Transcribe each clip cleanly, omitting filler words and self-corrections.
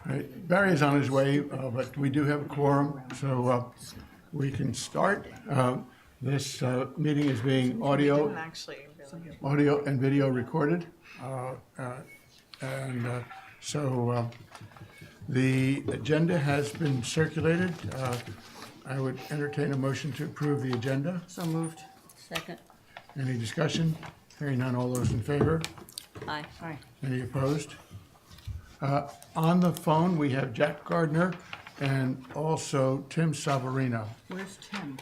Right. Barry is on his way, but we do have a quorum, so we can start. This meeting is being audio and video recorded. So the agenda has been circulated. I would entertain a motion to approve the agenda. So moved. Second. Any discussion? Hearing none, all those in favor? Aye. Aye. Any opposed? On the phone, we have Jack Gardner and also Tim Savarino. Where's Tim?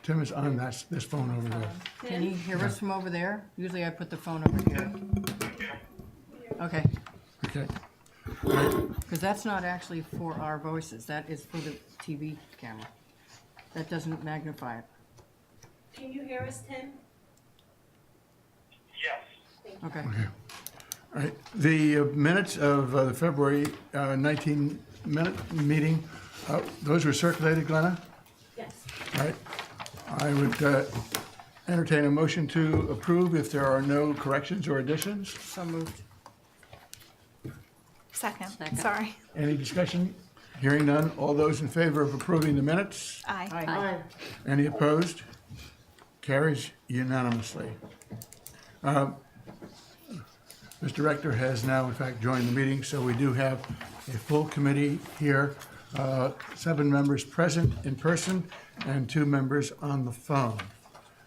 Tim is on this phone over there. Can he hear us from over there? Usually I put the phone over here. Okay, Okay. because that's not actually for our voices. That is for the TV camera. That doesn't magnify it. Can you hear us, Tim? Yes. Okay. All right. The minutes of the February 19-minute meeting, those were circulated, Glenna? Yes. All right. I would entertain a motion to approve if there are no corrections or additions. So moved. Second. Second. Sorry. Any discussion? Hearing none. All those in favor of approving the minutes? Aye. Aye. Any opposed? Carries unanimously. Mr. Rector has now, in fact, joined the meeting, so we do have a full committee here, 7 members present in person and 2 members on the phone.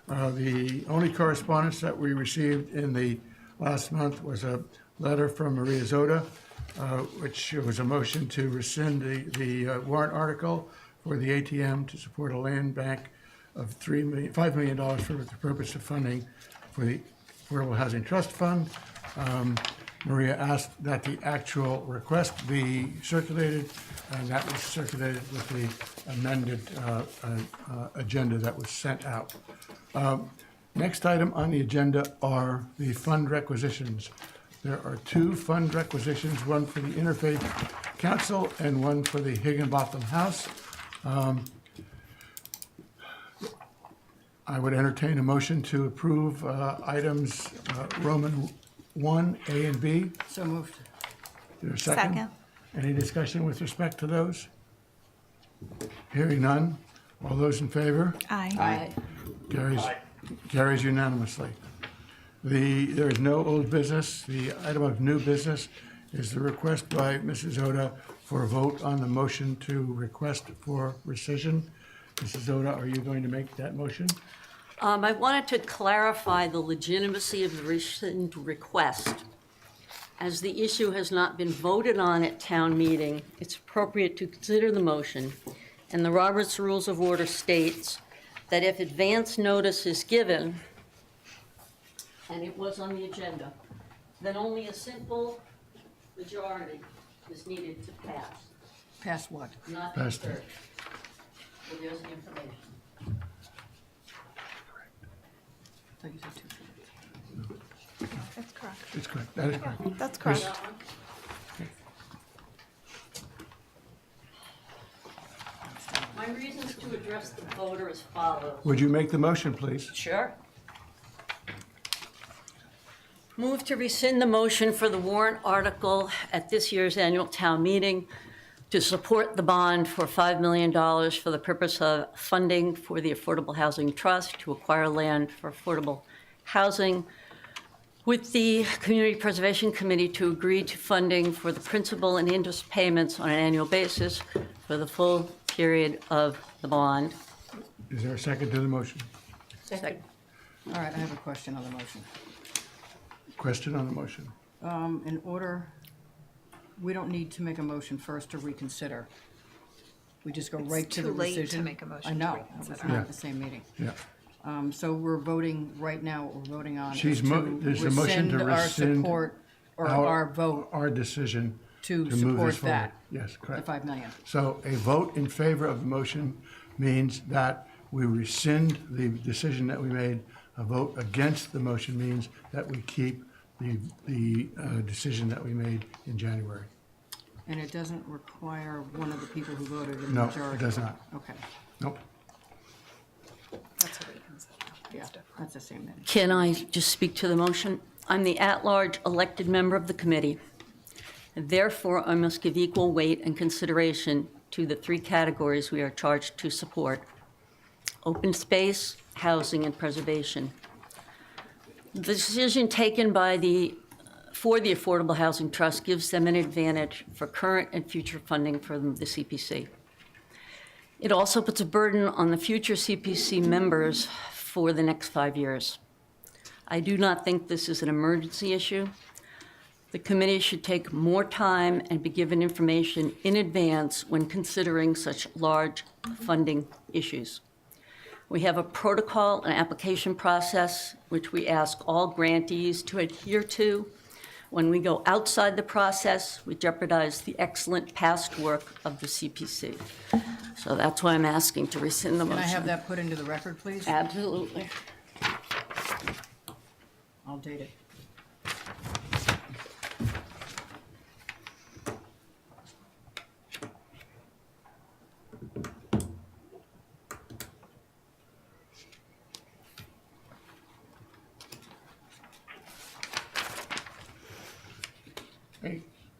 The only correspondence that we received in the last month was a letter from Maria Zoda, which was a motion to rescind the warrant article for the ATM to support a land bank of $5 million for the purpose of funding for the Affordable Housing Trust Fund. Maria asked that the actual request be circulated, and that was circulated with the amended agenda that was sent out. Next item on the agenda are the fund requisitions. There are 2 fund requisitions, one for the Interfaith Council and one for the Higginbotham House. I would entertain a motion to approve items Roman 1, A and B. So moved. Is there a second? Second. Any discussion with respect to those? Hearing none. All those in favor? Aye. Carries unanimously. There is no old business. The item of new business is the request by Mrs. Oda for a vote on the motion to request for rescission. Mrs. Oda, are you going to make that motion? I wanted to clarify the legitimacy of the rescind request. As the issue has not been voted on at town meeting, it's appropriate to consider the motion. And the Roberts Rules of Order states that if advance notice is given, and it was on the agenda, then only a simple majority is needed to pass, Past what? not Pass. third. So there's the information. I thought you said 2. That's correct. It's correct. That is correct. That's correct. My reasons to address the vote are as follows. Would you make the motion, please? Sure. Move to rescind the motion for the warrant article at this year's annual town meeting to support the bond for $5 million for the purpose of funding for the Affordable Housing Trust to acquire land for affordable housing, with the Community Preservation Committee to agree to funding for the principal and interest payments on an annual basis for the full period of the bond. Is there a second to the motion? Second. All right, I have a question on the motion. Question on the motion? In order, we don't need to make a motion first to reconsider. We just go right to the too late to rescission. make a motion I to know, it was reconsider. not Yeah. at the same meeting. Yeah. So we're voting right now, what we're voting on There's is a to motion to rescind our rescind support, or our vote Our decision to move support this forward. that, Yes, the correct. 5 million. So a vote in favor of the motion means that we rescind the decision that we made. A vote against the motion means that we keep the decision that we made in January. And it doesn't require one of the people who voted in the No, majority? it does not. Okay, Nope. That's a reconsider. yeah, that's the same then. Can I just speak to the motion? I'm the at-large elected member of the committee, Therefore, I must give equal weight and consideration to the three categories we are charged to support: open space, housing, and preservation. The decision taken for the Affordable Housing Trust gives them an advantage for current and future funding from the CPC. It also puts a burden on the future CPC members for the next 5 years. I do not think this is an emergency issue. The committee should take more time and be given information in advance when considering such large funding issues. We have a protocol and application process which we ask all grantees to adhere to. When we go outside the process, we jeopardize the excellent past work of the CPC. So that's why I'm asking to rescind the Can motion. I have that put into the record, please? Absolutely. I'll date it.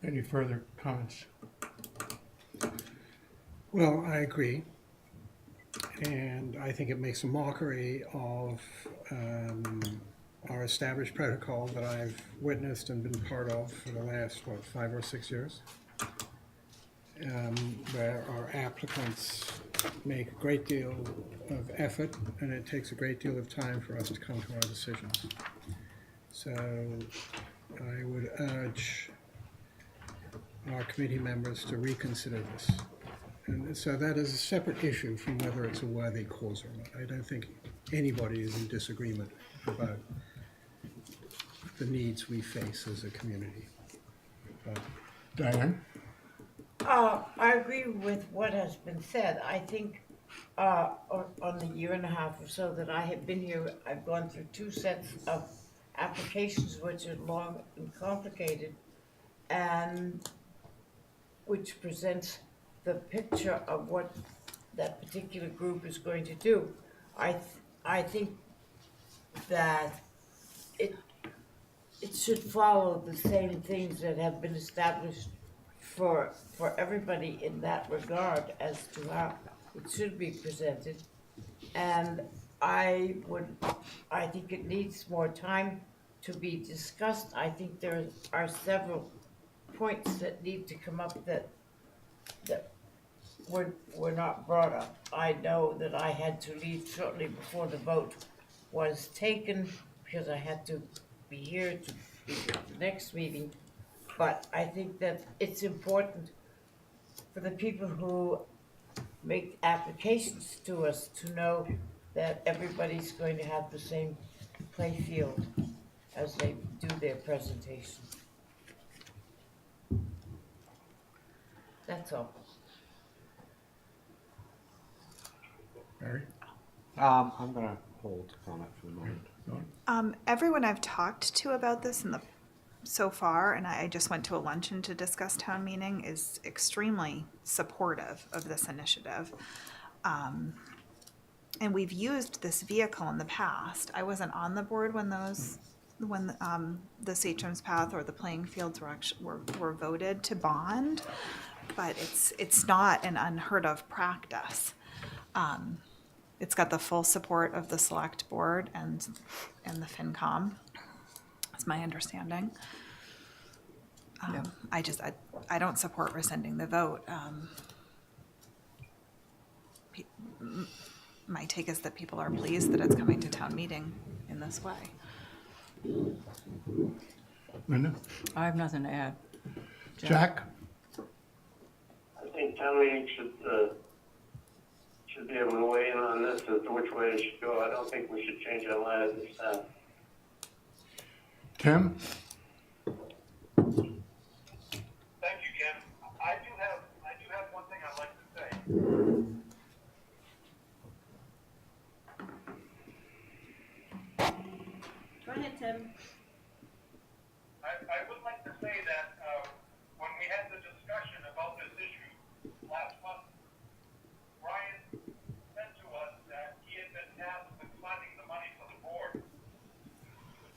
Any further comments? Well, I agree. And I think it makes a mockery of our established protocol that I've witnessed and been part of for the last, 5 or 6 years, where our applicants make a great deal of effort and it takes a great deal of time for us to come to our decisions. So I would urge our committee members to reconsider this. And so that is a separate issue from whether it's a worthy cause or not. I don't think anybody is in disagreement about the needs we face as a community. But Diane? I agree with what has been said. I think on the year and a half or so that I have been here, I've gone through 2 sets of applications which are long and complicated, and which presents the picture of what that particular group is going to do. I think that it should follow the same things that have been established for everybody in that regard as to how it should be presented. And I think it needs more time to be discussed. I think there are several points that need to come up that were not brought up. I know that I had to leave shortly before the vote was taken because I had to be here to be at the next meeting. But I think that it's important for the people who make applications to us to know that everybody's going to have the same play field as they do their presentation. That's all. Barry? I'm gonna hold comment for the moment. Everyone I've talked to about this so far, and I just went to a luncheon to discuss town meeting, is extremely supportive of this initiative. And we've used this vehicle in the past. I wasn't on the board when the Satcham's Path or the playing fields were voted to bond, but it's not an unheard of practice. It's got the full support of the select board and the FinCom. That's my understanding. Yeah. I don't support rescinding the vote. My take is that people are pleased that it's coming to town meeting in this way. Linda? I have nothing to add. Jack? I think town meeting should be able to weigh in on this as to which way it should go. I don't think we should change our line at this time. Tim? Thank you, Ken. I do have one thing I'd like to say. Go ahead, Tim. I would like to say that when we had the discussion about this issue last month, Brian said to us that he had been tasked with finding the money for the board.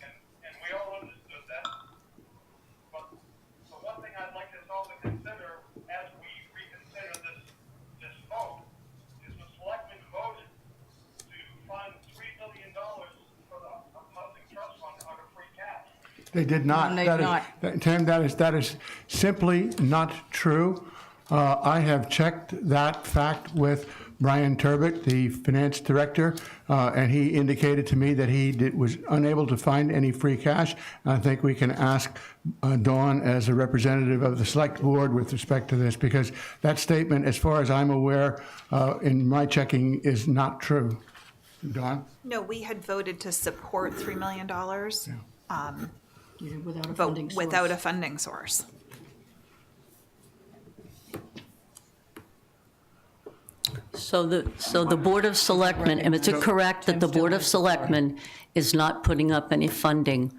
And we all understood that. They did not. And they've That is- not. Tim, that is simply not true. I have checked that fact with Brian Turbot, the finance director, and he indicated to me that was unable to find any free cash. I think we can ask Dawn as a representative of the select board with respect to this, because that statement, as far as I'm aware, in my checking, is not true. Dawn? No, we had voted to support $3 million, You did without a but funding source. without a funding source. So the Board of Selectmen, and is it correct that the Board of Selectmen is not putting up any funding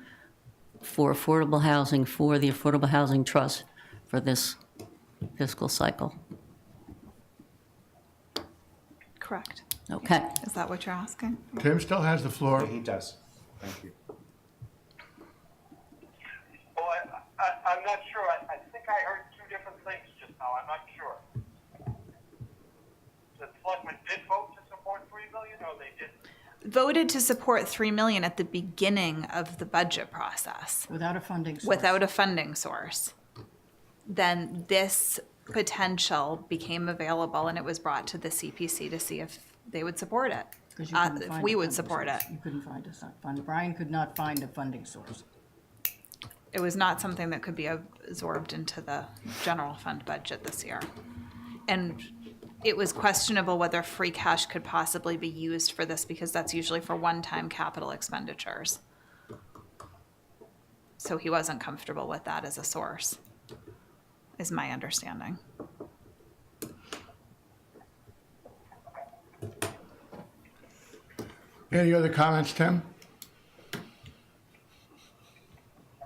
for affordable housing, for the Affordable Housing Trust for this fiscal cycle? Correct. Okay. Is that what you're asking? Tim still has the floor. He does. Thank you. Well, I'm not sure. I think I heard two different things just now. I'm not sure. The selectmen did vote to support $3 million, or they didn't? Voted to support $3 million at the beginning of the budget process Without a funding source. without a funding source. Then this potential became available and it was brought to the CPC to see if they would support it. 'Cause you couldn't If find we a would funding support source. it. You couldn't find a fund. Brian could not find a funding source. It was not something that could be absorbed into the general fund budget this year. And it was questionable whether free cash could possibly be used for this because that's usually for one-time capital expenditures. So he wasn't comfortable with that as a source, is my understanding. Any other comments, Tim?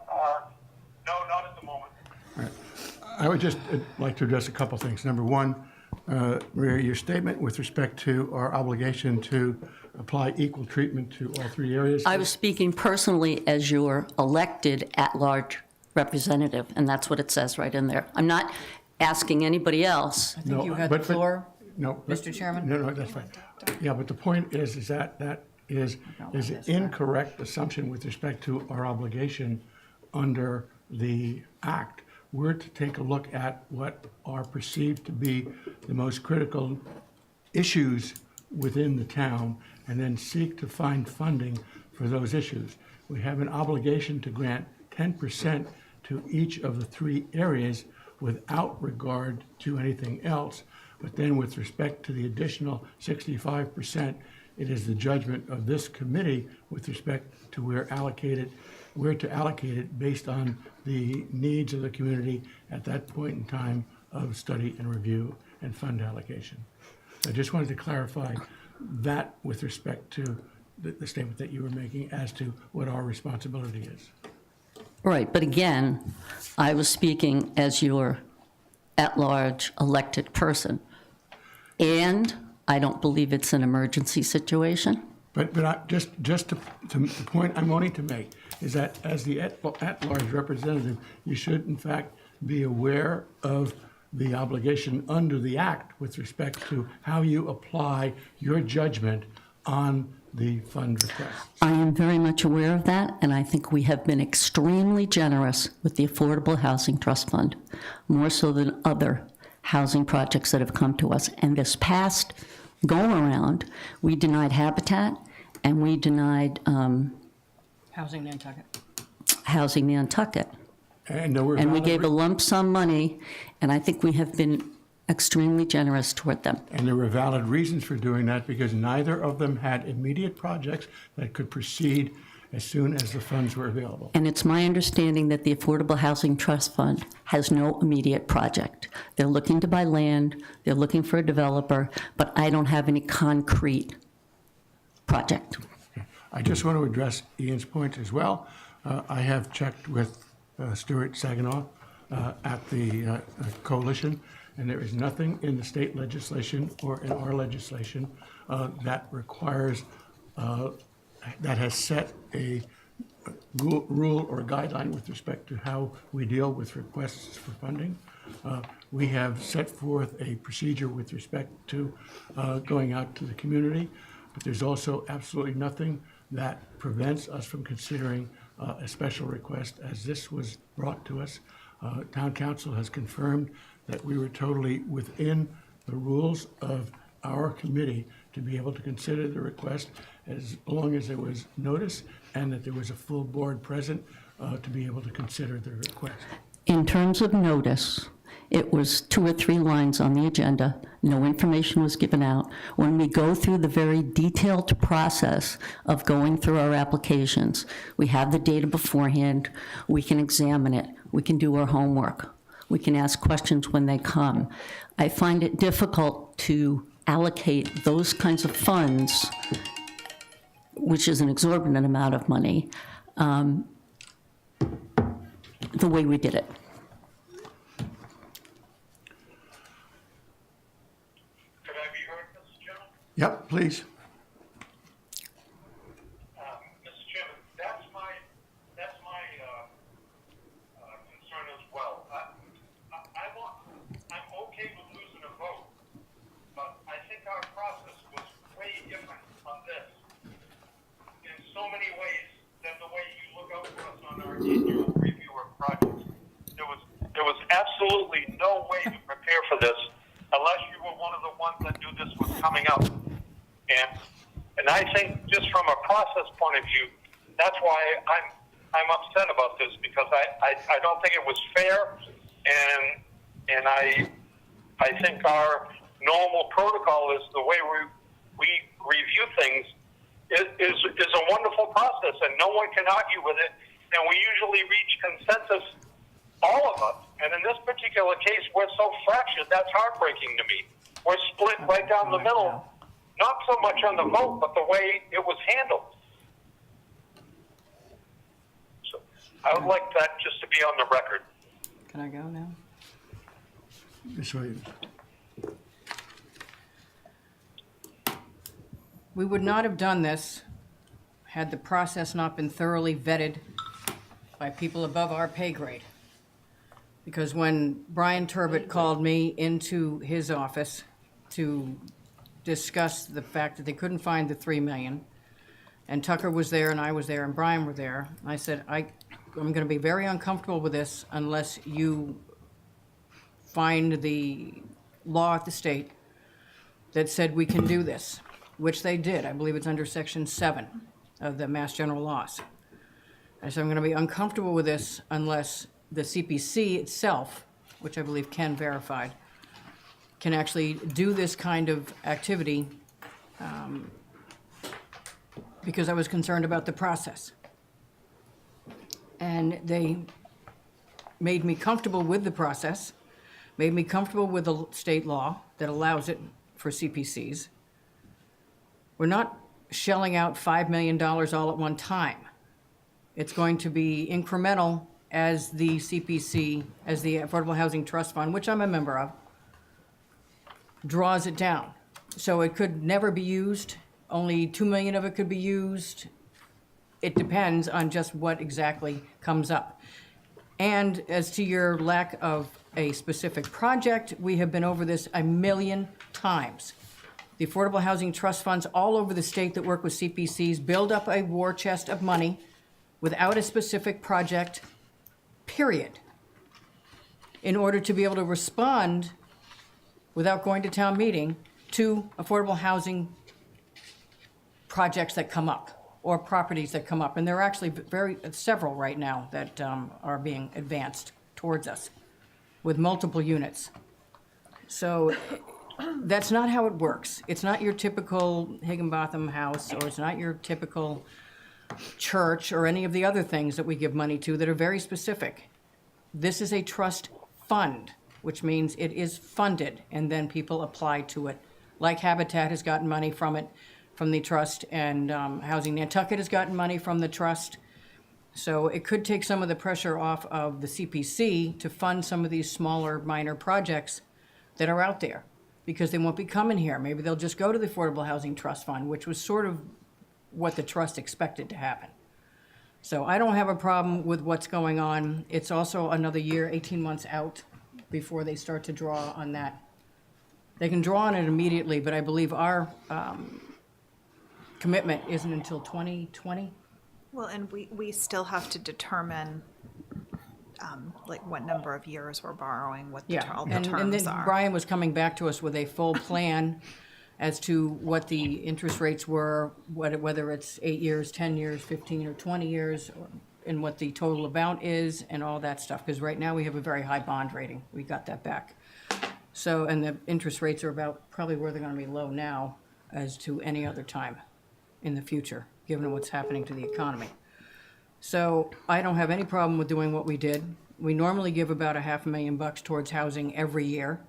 No, not at the moment. I would just like to address a couple things. Number one, Maria, your statement with respect to our obligation to apply equal treatment to all three areas. I was speaking personally as your elected at-large representative, and that's what it says right in there. I'm not asking anybody else. I think you had the floor. No. Mr. Chairman? No, that's fine. Yeah, but the point is that is an incorrect assumption with respect to our obligation under the Act. We're to take a look at what are perceived to be the most critical issues within the town and then seek to find funding for those issues. We have an obligation to grant 10% to each of the three areas without regard to anything else. But then with respect to the additional 65%, it is the judgment of this committee with respect to where to allocate it based on the needs of the community at that point in time of study and review and fund allocation. So I just wanted to clarify that with respect to the statement that you were making as to what our responsibility is. Right, but again, I was speaking as your at-large elected person. And I don't believe it's an emergency situation. But just the point I'm wanting to make is that as the at-large representative, you should in fact be aware of the obligation under the Act with respect to how you apply your judgment on the fund requests. I am very much aware of that, and I think we have been extremely generous with the Affordable Housing Trust Fund, more so than other housing projects that have come to us. And this past go-around, we denied Habitat, and we denied Housing Nantucket. Housing Nantucket. And there were And we valid gave a lump sum money, and I think we have been extremely generous toward them. And there were valid reasons for doing that because neither of them had immediate projects that could proceed as soon as the funds were available. And it's my understanding that the Affordable Housing Trust Fund has no immediate project. They're looking to buy land, they're looking for a developer, but I don't have any concrete project. I just want to address Ian's point as well. I have checked with Stuart Saginaw at the coalition, and there is nothing in the state legislation or in our legislation that requires, that has set a rule or guideline with respect to how we deal with requests for funding. We have set forth a procedure with respect to going out to the community, but there's also absolutely nothing that prevents us from considering a special request as this was brought to us. Town council has confirmed that we were totally within the rules of our committee to be able to consider the request as long as there was notice and that there was a full board present to be able to consider the request. In terms of notice, it was 2 or 3 lines on the agenda. No information was given out. When we go through the very detailed process of going through our applications, we have the data beforehand, we can examine it, we can do our homework, we can ask questions when they come. I find it difficult to allocate those kinds of funds, which is an exorbitant amount of money, the way we did it. Could I be heard, Mr. Chairman? Yep, please. Mr. Chairman, that's my concern as well. I'm okay with losing a vote, but I think our process was way different on this in so many ways than the way you look out for us on our annual review of projects. There was absolutely no way to prepare for this unless you were one of the ones that knew this was coming up. And I think just from a process point of view, that's why I'm upset about this, because I don't think it was fair, and I think our normal protocol is the way we review things is a wonderful process, and no one can argue with it, and we usually reach consensus, all of us. And in this particular case, we're so fractured, that's heartbreaking to me. We're split right down the middle, not so much on the vote, but the way it was handled. So I would like that just to be on the record. Can I go now? Ms. Williams. We would not have done this had the process not been thoroughly vetted by people above our pay grade. Because when Brian Turbot called me into his office to discuss the fact that they couldn't find the $3 million, and Tucker was there and I was there and Brian were there, I said, I'm going to be very uncomfortable with this unless you find the law at the state that said we can do this, which they did. I believe it's under Section 7 of the Mass General Laws. I said, I'm going to be uncomfortable with this unless the CPC itself, which I believe Ken verified, can actually do this kind of activity, because I was concerned about the process. And they made me comfortable with the process, made me comfortable with the state law that allows it for CPCs. We're not shelling out $5 million all at one time. It's going to be incremental as the CPC, as the Affordable Housing Trust Fund, which I'm a member of, draws it down. So it could never be used. Only $2 million of it could be used. It depends on just what exactly comes up. And as to your lack of a specific project, we have been over this a million times. The Affordable Housing Trust Funds all over the state that work with CPCs build up a war chest of money without a specific project, period, in order to be able to respond without going to town meeting to affordable housing projects that come up or properties that come up. And there are actually several right now that are being advanced towards us with multiple units. So that's not how it works. It's not your typical Higginbotham house, or it's not your typical church or any of the other things that we give money to that are very specific. This is a trust fund, which means it is funded, and then people apply to it. Like Habitat has gotten money from it, from the trust, and Housing Nantucket has gotten money from the trust. So it could take some of the pressure off of the CPC to fund some of these smaller, minor projects that are out there, because they won't be coming here. Maybe they'll just go to the Affordable Housing Trust Fund, which was sort of what the trust expected to happen. So I don't have a problem with what's going on. It's also another year, 18 months out before they start to draw on that. They can draw on it immediately, but I believe our commitment isn't until 2020. Well, and we still have to determine, like what number of years we're borrowing, what the, Yeah, all the and terms then are. Brian was coming back to us with a full plan as to what the interest rates were, whether it's 8 years, 10 years, 15 or 20 years, and what the total amount is, and all that stuff, because right now we have a very high bond rating. We got that back. So, and the interest rates are about probably where they're gonna be low now as to any other time in the future, given what's happening to the economy. So I don't have any problem with doing what we did. We normally give about $500,000 towards housing every year.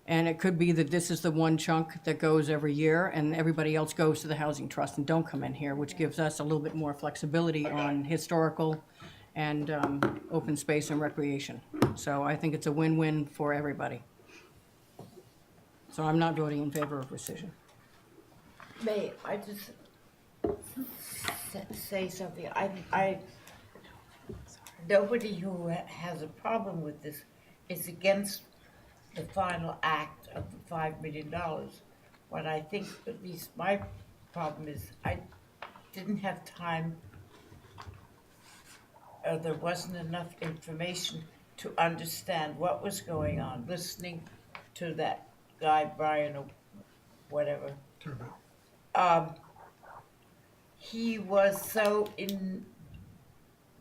And it could be that this is the one chunk that goes every year and everybody else goes to the housing trust and don't come in here, which gives us a little bit more flexibility on historical and open space and recreation. So I think it's a win-win for everybody. So I'm not voting in favor of rescission. May I just say something? Nobody who has a problem with this is against the final act of the $5 million. What I think, at least my problem is, I didn't have time, or there wasn't enough information to understand what was going on, listening to that guy, Brian, or whatever. He was so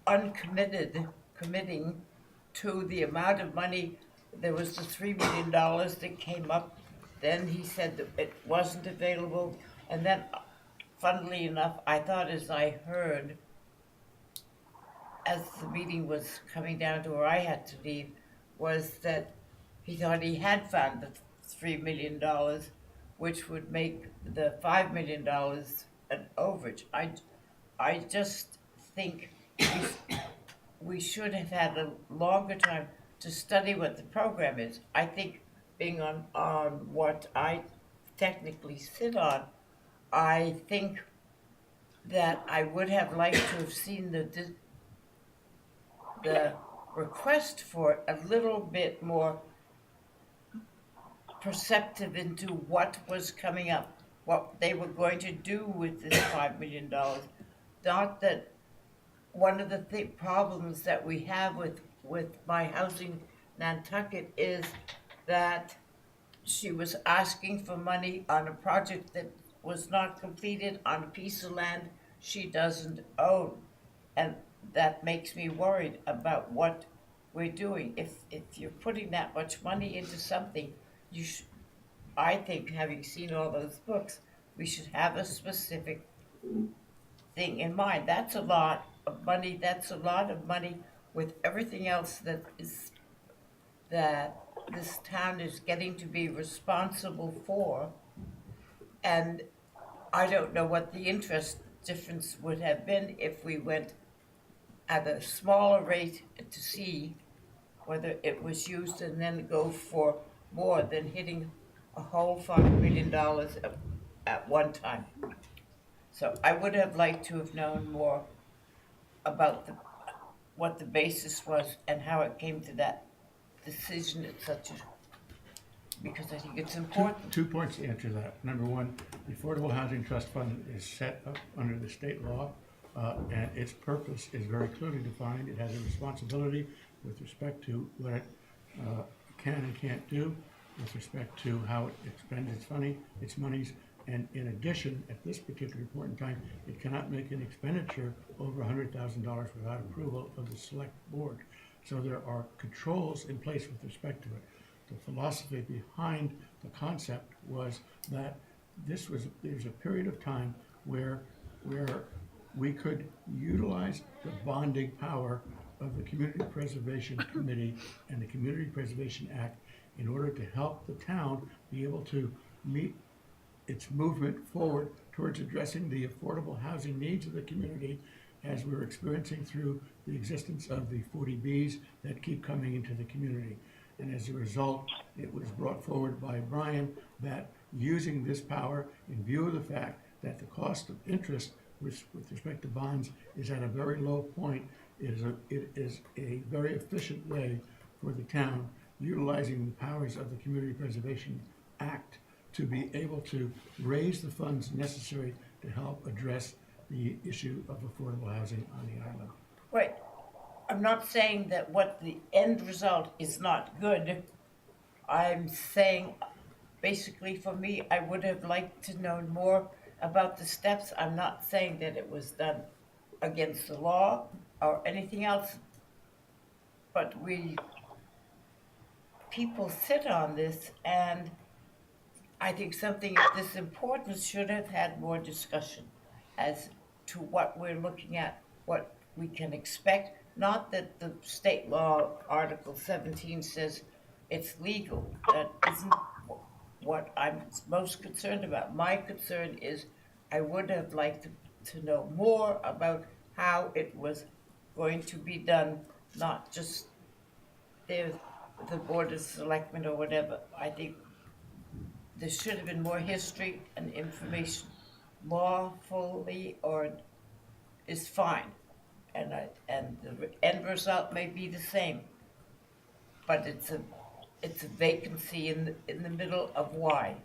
committing to the amount of money. There was the $3 million that came up. Then he said that it wasn't available. And then, funnily enough, I thought as I heard, as the meeting was coming down to where I had to leave, was that he thought he had found the $3 million, which would make the $5 million an overage. I just think we should have had a longer time to study what the program is. I think being on what I technically sit on, I think that I would have liked to have seen the request for it a little bit more perceptive into what was coming up, what they were going to do with this $5 million. Not that one of the problems that we have with my housing Nantucket is that she was asking for money on a project that was not completed on a piece of land she doesn't own. And that makes me worried about what we're doing. If you're putting that much money into something, you should, I think, having seen all those books, we should have a specific thing in mind. That's a lot of money. That's a lot of money with everything else that this town is getting to be responsible for. And I don't know what the interest difference would have been if we went at a smaller rate to see whether it was used and then go for more than hitting a whole $5 million at one time. So I would have liked to have known more about what the basis was and how it came to that decision at such a, because I think it's important. 2 points to answer that. Number one, the Affordable Housing Trust Fund is set up under the state law, and its purpose is very clearly defined. It has a responsibility with respect to what it can and can't do, with respect to how it expends its monies, and in addition, at this particular point in time, it cannot make an expenditure over $100,000 without approval of the select board. So there are controls in place with respect to it. The philosophy behind the concept was that there's a period of time where we could utilize the bonding power of the Community Preservation Committee and the Community Preservation Act in order to help the town be able to meet its movement forward towards addressing the affordable housing needs of the community as we're experiencing through the existence of the 40Bs that keep coming into the community. And as a result, it was brought forward by Brian that using this power in view of the fact that the cost of interest with respect to bonds is at a very low point, it is a very efficient way for the town utilizing the powers of the Community Preservation Act to be able to raise the funds necessary to help address the issue of affordable housing on the island. Right. I'm not saying that what the end result is not good. I'm saying, basically for me, I would have liked to know more about the steps. I'm not saying that it was done against the law or anything else, but people sit on this, and I think something of this importance should have had more discussion as to what we're looking at, what we can expect. Not that the state law, Article 17, says it's legal. That isn't what I'm most concerned about. My concern is I would have liked to know more about how it was going to be done, not just the Board of Selectmen or whatever. I think there should have been more history and information. Lawfully or is fine, and the end result may be the same, but it's a vacancy in the middle of why.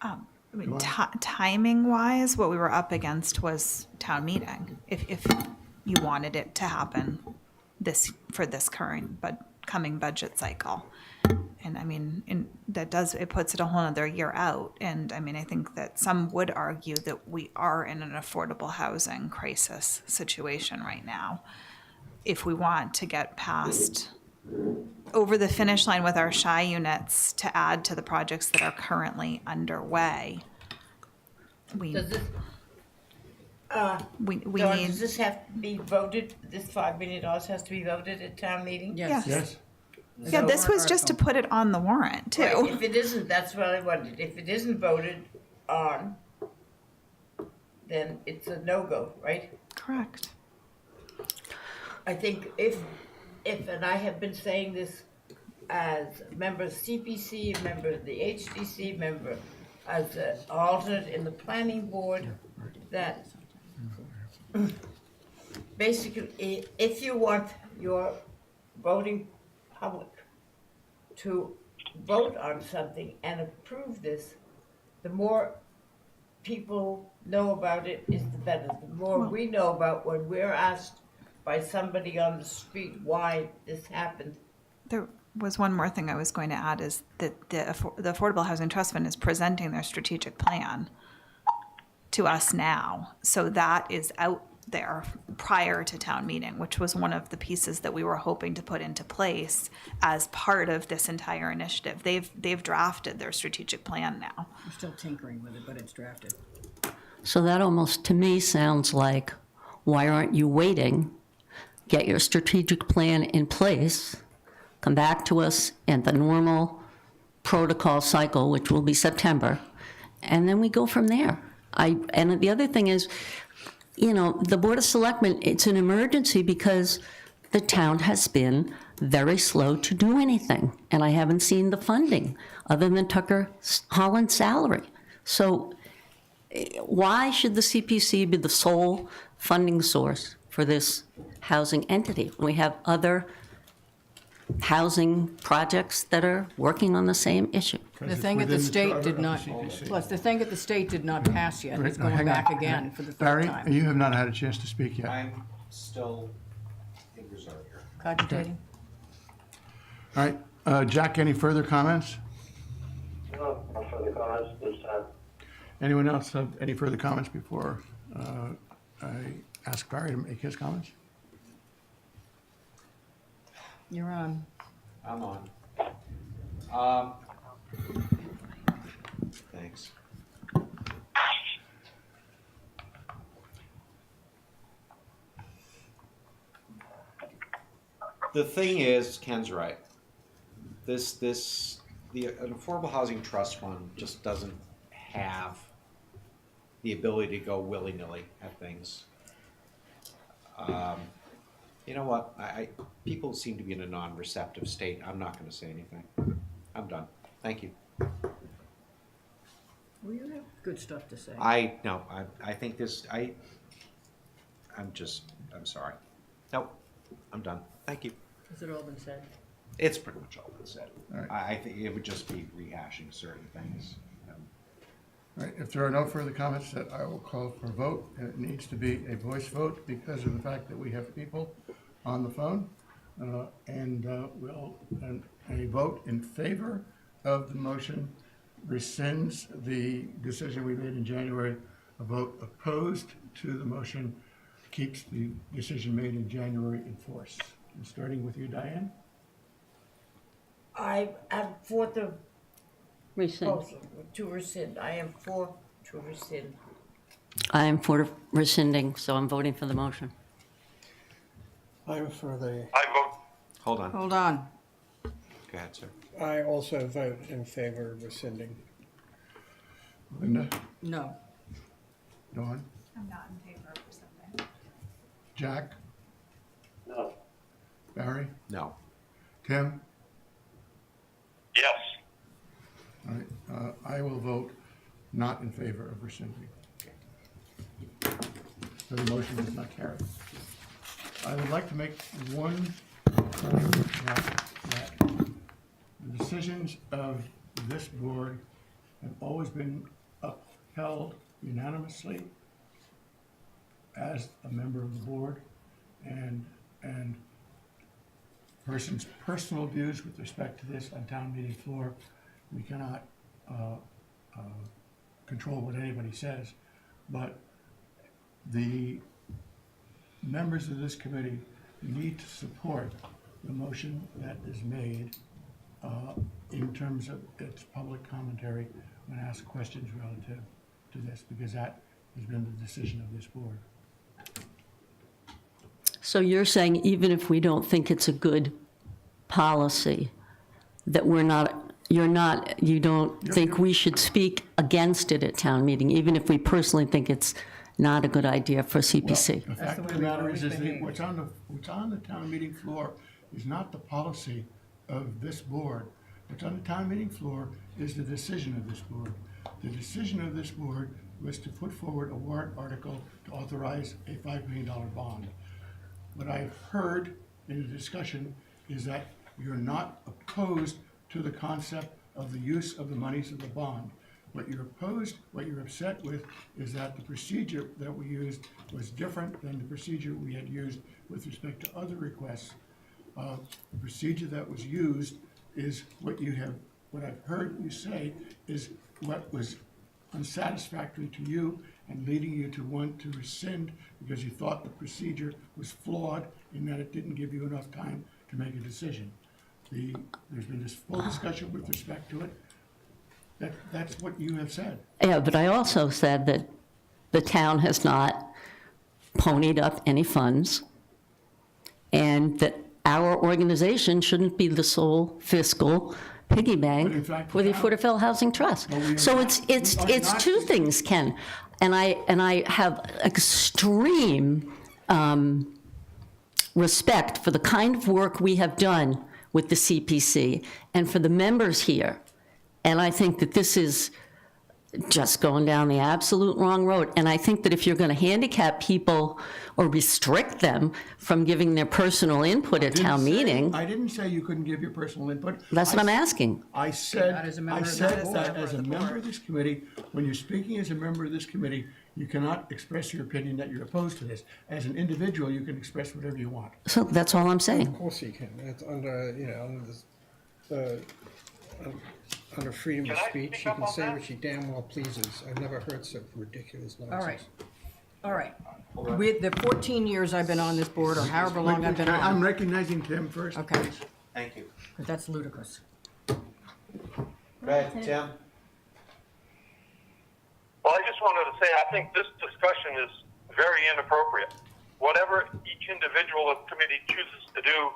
I mean, timing wise, what we were up against was town meeting. If you wanted it to happen for this current coming budget cycle, and I mean, it puts it a whole other year out. And I mean, I think that some would argue that we are in an affordable housing crisis situation right now. If we want to get past over the finish line with our shy units to add to the projects that are currently underway, we Does this, we Dawn, need. does this have to be voted, this $5 million has to be voted at town meeting? Yes. Yes? Yeah, this was just to put it on the warrant too. Right, if it isn't, that's what I wondered, if it isn't voted on, then it's a no-go, right? Correct. I think if, and I have been saying this as a member of CPC, member of the HDC, member as an alternate in the planning board, that basically, if you want your voting public to vote on something and approve this, the more people know about it is the better. The more we know about when we're asked by somebody on the street why this happened. There was one more thing I was going to add is that the Affordable Housing Trust Fund is presenting their strategic plan to us now. So that is out there prior to town meeting, which was one of the pieces that we were hoping to put into place as part of this entire initiative. They've drafted their strategic plan now. We're still tinkering with it, but it's drafted. So that almost, to me, sounds like, why aren't you waiting? Get your strategic plan in place, come back to us in the normal protocol cycle, which will be September, and then we go from there. And the other thing is, the Board of Selectmen, it's an emergency because the town has been very slow to do anything, and I haven't seen the funding other than Tucker Holland's salary. So why should the CPC be the sole funding source for this housing entity? We have other housing projects that are working on the same issue. The thing at the state did not, CPC. plus the thing at the state did not pass yet. It's Right, now, going hang on. back again for the third Barry, time. you have not had a chance to speak yet. I'm still in reserve here. Cogitating. All right, Jack, any further comments? No further comments this time. Anyone else have any further comments before I ask Barry to make his comments? You're on. I'm on. Thanks. The thing is, Ken's right. The Affordable Housing Trust Fund just doesn't have the ability to go willy-nilly at things. You know what? People seem to be in a non-receptive state. I'm not going to say anything. I'm done. Thank you. Well, you have good stuff to say. I think this. I'm sorry. Nope. I'm done. Thank you. Has it all been said? It's pretty much all been said. All right. I think it would just be rehashing certain things. All right, if there are no further comments, that I will call for a vote, and it needs to be a voice vote because of the fact that we have people on the phone. A vote in favor of the motion rescinds the decision we made in January. A vote opposed to the motion keeps the decision made in January in force. And starting with you, Diane? I am for the Rescind. proposal to rescind. I am for to rescind. I am for rescinding, so I'm voting for the motion. I'm for the, I vote, Hold on. Hold on. Go ahead, sir. I also vote in favor of rescinding. Linda? No. Dawn? I'm not in favor of rescinding. Jack? No. Barry? No. Tim? yes. All right, I will vote not in favor of rescinding. So the motion does not carry. I would like to make one comment that the decisions of this board have always been upheld unanimously as a member of the board, and person's personal views with respect to this on town meeting floor. We cannot control what anybody says, but the members of this committee need to support the motion that is made in terms of its public commentary when asked questions relative to this, because that has been the decision of this board. So you're saying even if we don't think it's a good policy, that you don't think we should speak against it at town meeting, even if we personally think it's not a good idea for CPC? The fact of the matter is that what's on the town meeting floor is not the policy of this board. What's on the town meeting floor is the decision of this board. The decision of this board was to put forward a warrant article to authorize a $5 million bond. What I've heard in the discussion is that you're not opposed to the concept of the use of the monies of the bond. What you're upset with is that the procedure that we used was different than the procedure we had used with respect to other requests. The procedure that was used is what I've heard you say is what was unsatisfactory to you and leading you to want to rescind because you thought the procedure was flawed in that it didn't give you enough time to make a decision. There's been this full discussion with respect to it. That's what you have said. Yeah, but I also said that the town has not ponied up any funds, and that our organization shouldn't be the sole fiscal piggy But in bank fact, for the the town- Affordable Housing Trust. Well, we are So not- it's we are not- two things, Ken. And I have extreme respect for the kind of work we have done with the CPC and for the members here. And I think that this is just going down the absolute wrong road. And I think that if you're going to handicap people or restrict them from giving their personal input at town meeting, I didn't say you couldn't give your personal input. that's what I'm asking. I said, Not as a I member of said the that board. as a member of this committee, when you're speaking as a member of this committee, you cannot express your opinion that you're opposed to this. As an individual, you can express whatever you want. So that's all I'm saying. Of course you can. It's under, under freedom of Can I speech, speak you up can on say that? what she damn well pleases. I've never heard such ridiculous nonsense. All right. With the 14 years I've been on this board, or however long I've been I'm on, recognizing Tim first. okay, please. Thank you. that's ludicrous. Go ahead, Tim. Well, I just wanted to say, I think this discussion is very inappropriate. Whatever each individual of the committee chooses to do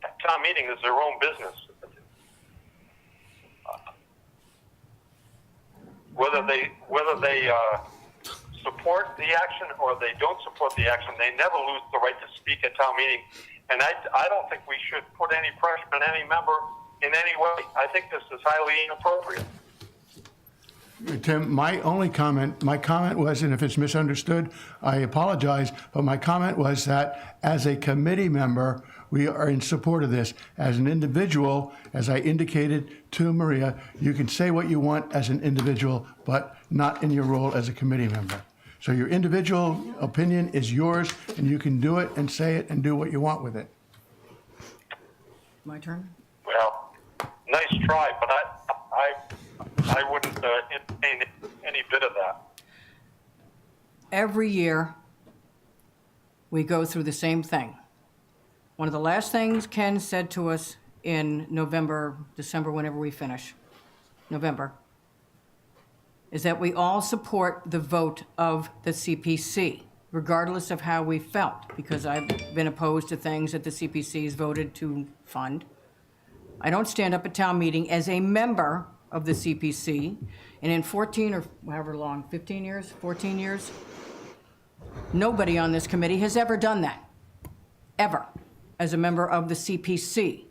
at town meeting is their own business. Whether they support the action or they don't support the action, they never lose the right to speak at town meeting. And I don't think we should put any pressure on any member in any way. I think this is highly inappropriate. Tim, my comment was, and if it's misunderstood, I apologize, but my comment was that as a committee member, we are in support of this. As an individual, as I indicated to Maria, you can say what you want as an individual, but not in your role as a committee member. So your individual opinion is yours, and you can do it and say it and do what you want with it. My turn? Well, nice try, but I wouldn't entertain any bit of that. Every year, we go through the same thing. One of the last things Ken said to us in November, December, whenever we finish, November, is that we all support the vote of the CPC, regardless of how we felt, because I've been opposed to things that the CPC's voted to fund. I don't stand up at town meeting as a member of the CPC, and in 14 or however long, 15 years, 14 years, nobody on this committee has ever done that, ever, as a member of the CPC.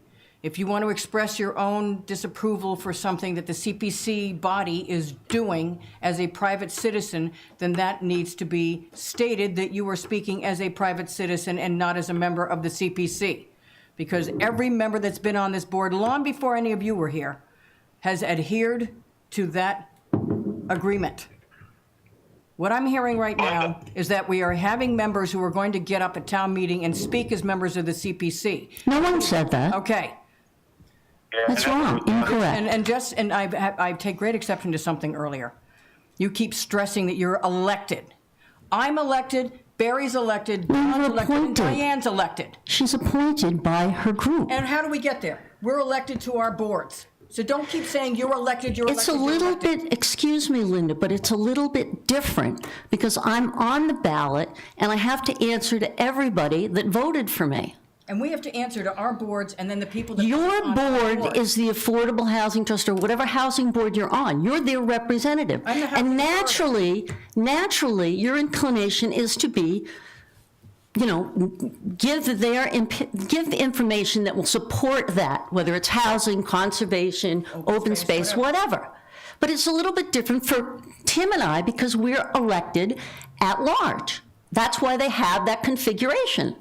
If you want to express your own disapproval for something that the CPC body is doing as a private citizen, then that needs to be stated that you are speaking as a private citizen and not as a member of the CPC. Because every member that's been on this board, long before any of you were here, has adhered to that agreement. What I'm hearing right now is that we are having members who are going to get up at town meeting and speak as members of the CPC. No one said that. Okay. That's wrong, incorrect. And I take great exception to something earlier. You keep stressing that you're elected. I'm elected, Barry's elected, Don's elected, and Diane's elected. She's appointed by her group. And how do we get there? We're elected to our boards. So don't keep saying you're elected, you're It's elected, a little you're elected. bit, excuse me, Linda, but it's a little bit different because I'm on the ballot and I have to answer to everybody that voted for me. And we have to answer to our boards and then the people that... Your on our board is the Affordable Housing Trust or whatever housing board you're on. You're their representative. I'm the housing And naturally, your inclination is to be, you know, give the information that will support that, whether it's housing, conservation, open space, whatever. But it's a little bit different for Tim and I because we're elected at large. That's why they have that configuration.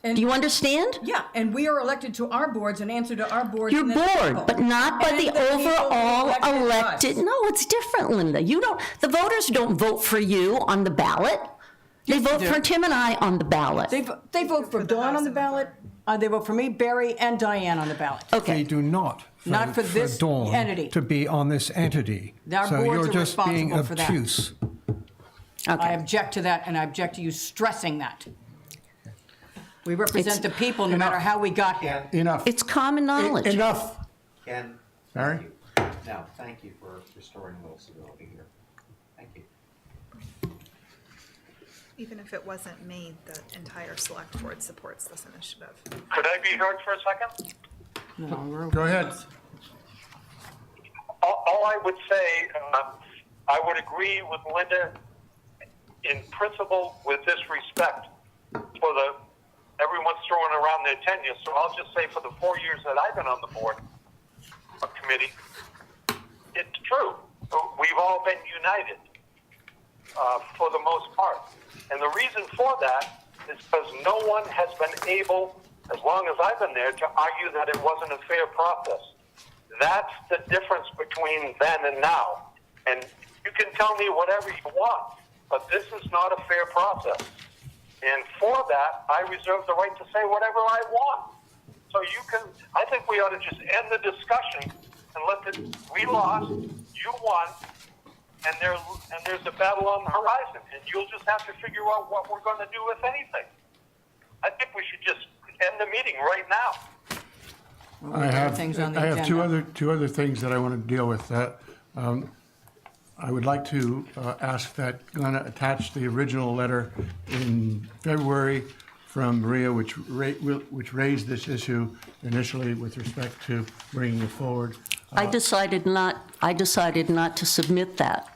And- Do you understand? Yeah, and we are elected to our boards and answer to our boards. Your and then the board, people. but not by And the people who overall elected. us. No, it's different, Linda. You don't. The voters don't vote for you on the ballot. They Yes, they vote do. for Tim and I on the ballot. They vote for For the Dawn House on the and ballot. They vote for me, Barry, and Diane on the ballot. They Okay. do not vote Not for this Dawn entity. to be on this entity. Our So boards you're are just being responsible for that. obtuse. I Okay. object to that, and I object to you stressing that. We represent the people no matter how we got here. Enough. It's common knowledge. Enough. Ken, Barry? thank you. No, thank you for restoring a little civility here. Thank you. Even if it wasn't me, the entire select board supports this initiative. Could I be heard for a second? No, we're- Go ahead. All I would say, I would agree with Linda in principle with this respect for everyone's throwing around their tenure. So I'll just say for the 4 years that I've been on the board, a committee, it's true. We've all been united for the most part. And the reason for that is because no one has been able, as long as I've been there, to argue that it wasn't a fair process. That's the difference between then and now. And you can tell me whatever you want, but this is not a fair process. And for that, I reserve the right to say whatever I want. So I think we ought to just end the discussion and we lost, you won, and there's a battle on the horizon, and you'll just have to figure out what we're going to do, if anything. I think we should just end the meeting right now. I have things on the two agenda. other things that I want to deal with. I would like to ask that Glenna attach the original letter in February from Maria, which raised this issue initially with respect to bringing it forward. I decided not to submit that.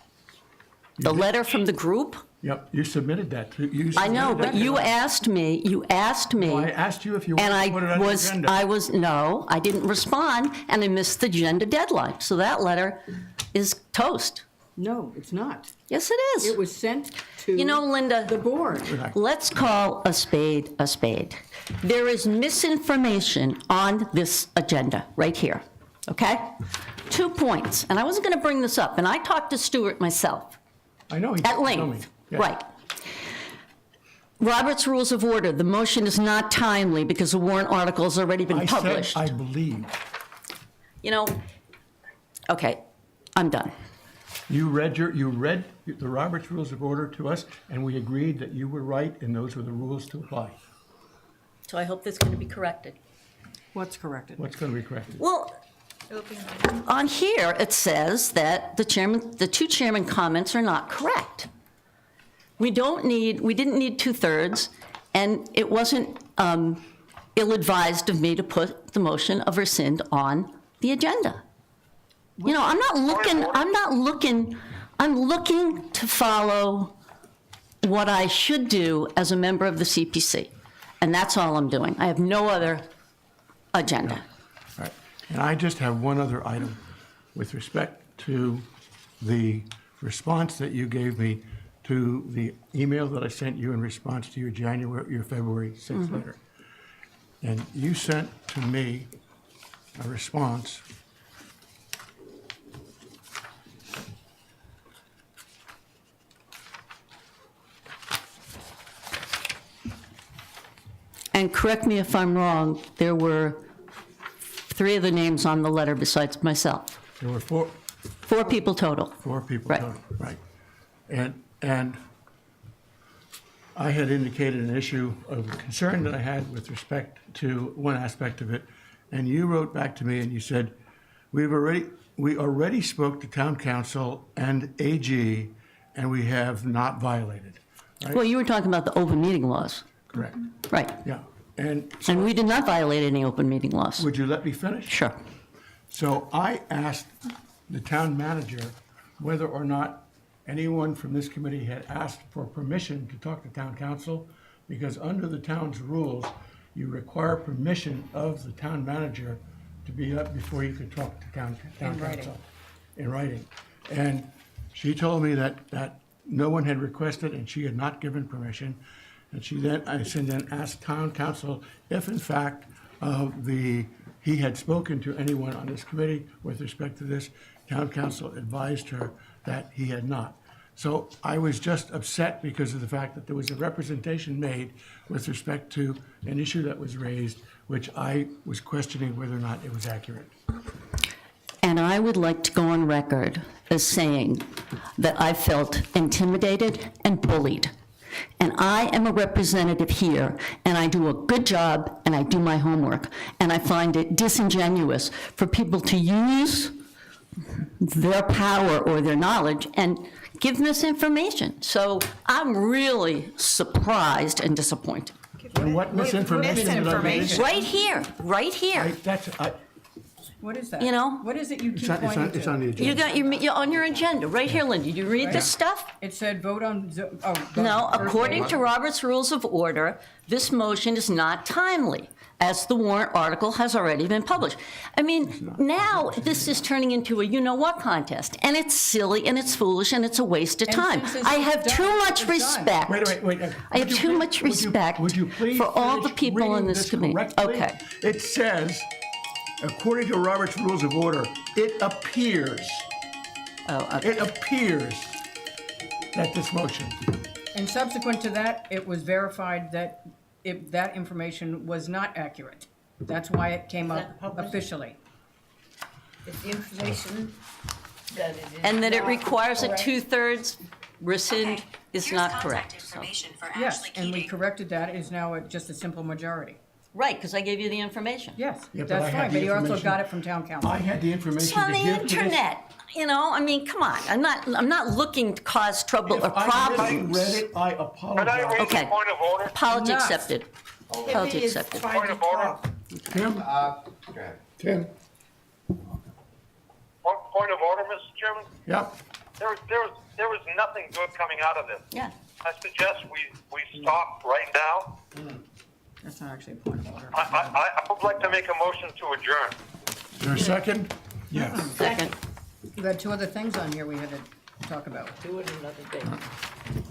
The letter from the group? Yep, you submitted that. I know, but you asked me. Well, I asked you if you And wanted to put it on the agenda. no, I didn't respond, and I missed the agenda deadline. So that letter is toast. No, it's not. Yes, it is. It was sent to You know, Linda, the board. let's call a spade a spade. There is misinformation on this agenda, right here, okay? 2 points, and I wasn't going to bring this up, and I talked to Stuart myself. I know he At told me. length, Yes. right. Robert's Rules of Order, the motion is not timely because the warrant article has already been I published. said, I believe. You know, okay, I'm done. You read the Robert's Rules of Order to us, and we agreed that you were right, and those were the rules to apply. So I hope that's going to be corrected. What's corrected? What's going to be corrected? Well, It'll be in the- on here, it says that the two chairman comments are not correct. We didn't need 2/3, and it wasn't ill-advised of me to put the motion of rescind on the agenda. You know, I'm looking to follow what I should do as a member of the CPC, and that's all I'm doing. I have no other agenda. All right. And I just have one other item with respect to the response that you gave me to the email that I sent you in response to your February 6th letter. And you sent to me a response. And correct me if I'm wrong, there were 3 other names on the letter besides myself. There were 4 people total. people Right. total, right. And I had indicated an issue of concern that I had with respect to one aspect of it, and you wrote back to me and you said, we already spoke to town council and AG, and we have not violated. Right? Well, you were talking about the open meeting laws. Correct, Right. yeah. And so, And we did not violate any open meeting laws. would you let me finish? Sure. So I asked the town manager whether or not anyone from this committee had asked for permission to talk to town council, because under the town's rules, you require permission of the town manager to be up before you could talk to town council. In writing. And she told me that no one had requested and she had not given permission. And I then asked town council if in fact he had spoken to anyone on this committee with respect to this. Town council advised her that he had not. So I was just upset because of the fact that there was a representation made with respect to an issue that was raised, which I was questioning whether or not it was accurate. And I would like to go on record as saying that I felt intimidated and bullied. And I am a representative here, and I do a good job, and I do my homework. And I find it disingenuous for people to use their power or their knowledge and give misinformation. So I'm really surprised and disappointed. And what misinformation did I make? Misinformation. Right here. What is that? You know? What is it you It's keep on pointing it's to? on the agenda. You got you're on your agenda, right here, Linda. Did you read this stuff? It said vote on, No, first according page. to Robert's Rules of Order, this motion is not timely, as the warrant article has already been published. I mean, now this is turning into a you-know-what contest, and it's silly, and it's foolish, and it's a waste of And time. since it's I have done, too much it's done. respect. Wait. I have too much respect Would you please for all the finish people in reading this committee. correctly? Okay. It says, according to Robert's Rules of Order, it appears that this motion. And subsequent to that, it was verified that that information was not accurate. That's why it came that up published? officially. It's the information that it is And that it not requires a correct. 2/3 rescind is not correct. So. Yes, and we corrected that, is now just a simple majority. Right, because I gave you the information. Yes, Yeah, but I that's had fine, the but you also information. got it from town council. I had the information It's to on give the to this. internet, you know, I mean, come on, I'm not looking to cause trouble If or I problems. misread it, I Could I apologize. raise Okay. a point of order? Apology Enough. accepted. Apology Timmy is accepted. trying to Point of order. talk. Tim? Go ahead. Tim? Point of order, Mr. Chairman? Yep. There was nothing good coming out of this. Yeah. I suggest we stop right now. That's not actually a point of order. I would like to make a motion to adjourn. Is there a second? Yes. Second. We had 2 other things on here we had to talk about. Do it another day.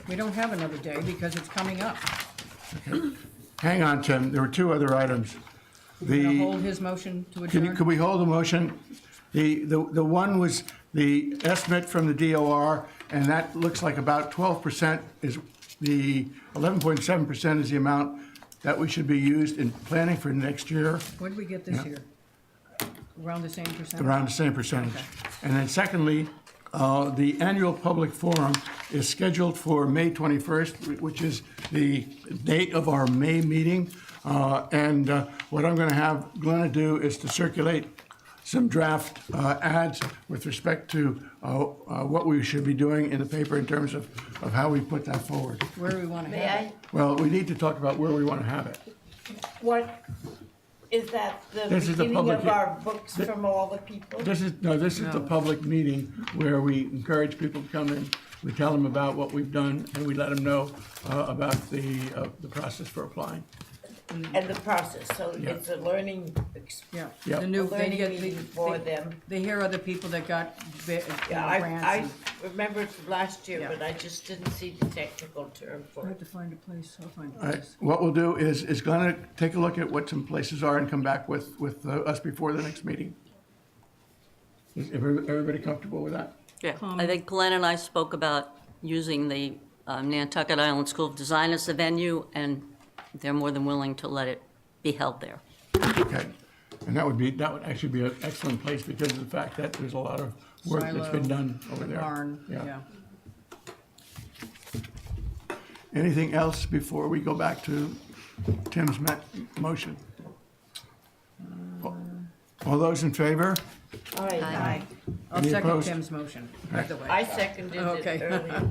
We don't have another day because it's coming up. Hang on, Tim, there were two other items. We're gonna The, hold his motion to could adjourn. we hold the motion? The one was the estimate from the DOR, and that looks like about 12% is, the 11.7% is the amount that we should be used in planning for next year, What did we get this year? Around the same percentage? around the same percentage. And then secondly, the annual public forum is scheduled for May 21st, which is the date of our May meeting. And what I'm going to have Glenna do is to circulate some draft ads with respect to what we should be doing in the paper in terms of how we put that forward. Where do we want to May have I, it? Well, we need to talk about where we want to have it. what, is that the This is the beginning of public- our books from all the people? This is the public meeting where we encourage people to come in. We tell them about what we've done, and we let them know about the process for applying. And the process, so it's a learning, Yeah. Yeah. The a new, they learning get, meeting for them. they hear other people that got Yeah, grants. I and- remember it from last year, Yeah. but I just didn't see the technical term I for have it. to find a place, I'll find a All right, place. what we'll do is Glenna take a look at what some places are and come back with us before the next meeting. Is everybody comfortable with that? Yeah, I think Glenn and I spoke about using the Nantucket Island School of Design as the venue, and they're more than willing to let it be held there. Okay. And that would actually be an excellent place because of the fact that there's a lot of work that's been Silo, done over there. Barn, yeah. Anything else before we go back to Tim's motion? All those in favor? All right, Aye. I'll Any second opposed? Tim's motion, by the way. I seconded it Okay. earlier.